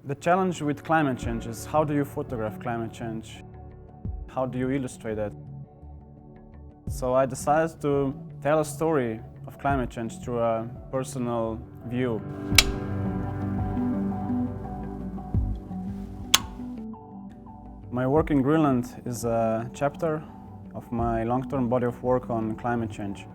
The challenge with climate change is how do you photograph climate change? How do you illustrate it? So I decided to tell a story of climate change through a personal view. My work in Greenland is a chapter of my long-term body of work on climate change.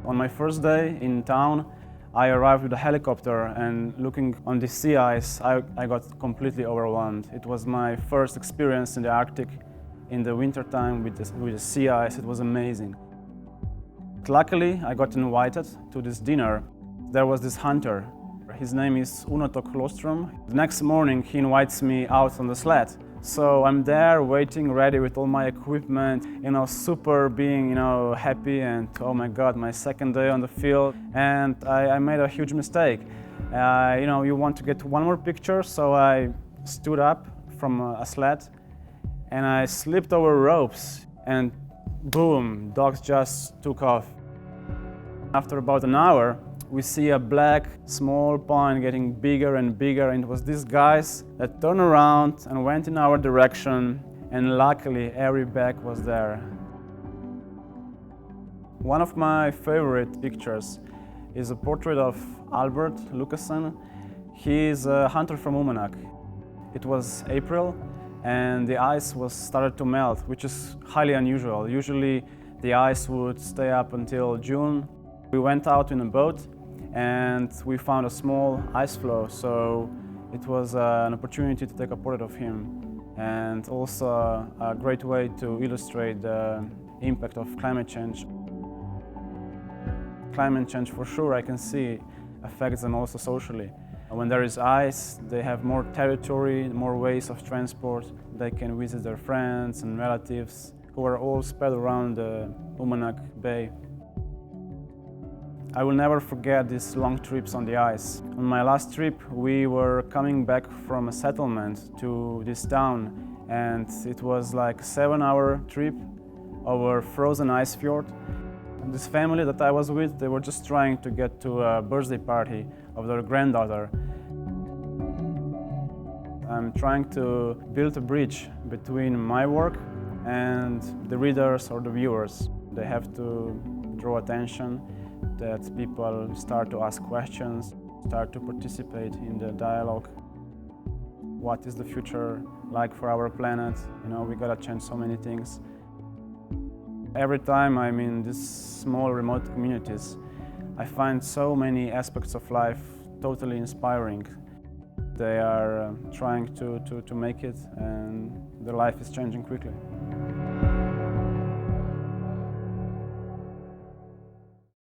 On my first day in town, I arrived with a helicopter, and looking on the sea ice, I got completely overwhelmed. It was my first experience in the Arctic in the wintertime with the sea ice. It was amazing. Luckily, I got invited to this dinner. There was this hunter. His name is Unotok Lostrom. The next morning, he invites me out on the sled. So I'm there waiting, ready with all my equipment, super being, happy, and oh my God, my second day on the field. And I made a huge mistake. You want to get one more picture, so I stood up from a sled and I slipped over ropes, and boom, dogs just took off. After about an hour, we see a black, small point getting bigger and bigger, and it was these guys that turned around and went in our direction, and luckily every bag was there. One of my favorite pictures is a portrait of Albert Lucassen. He is a hunter from Umanak. It was April, and the ice was started to melt, which is highly unusual. Usually the ice would stay up until June. We went out in a boat, and we found a small ice floe, so it was an opportunity to take a portrait of him, and also a great way to illustrate the impact of climate change. Climate change, for sure, I can see affects them also socially. When there is ice, they have more territory, more ways of transport. They can visit their friends and relatives who are all spread around the Umanak Bay. I will never forget these long trips on the ice. On my last trip, we were coming back from a settlement to this town, and it was like a 7-hour trip over frozen ice fjord. This family that I was with, they were just trying to get to a birthday party of their granddaughter. I'm trying to build a bridge between my work and the readers or the viewers. They have to draw attention, that people start to ask questions, start to participate in the dialogue. What is the future like for our planet? We gotta change so many things. Every time I'm in these small remote communities, I find so many aspects of life totally inspiring. They are trying to make it, and their life is changing quickly.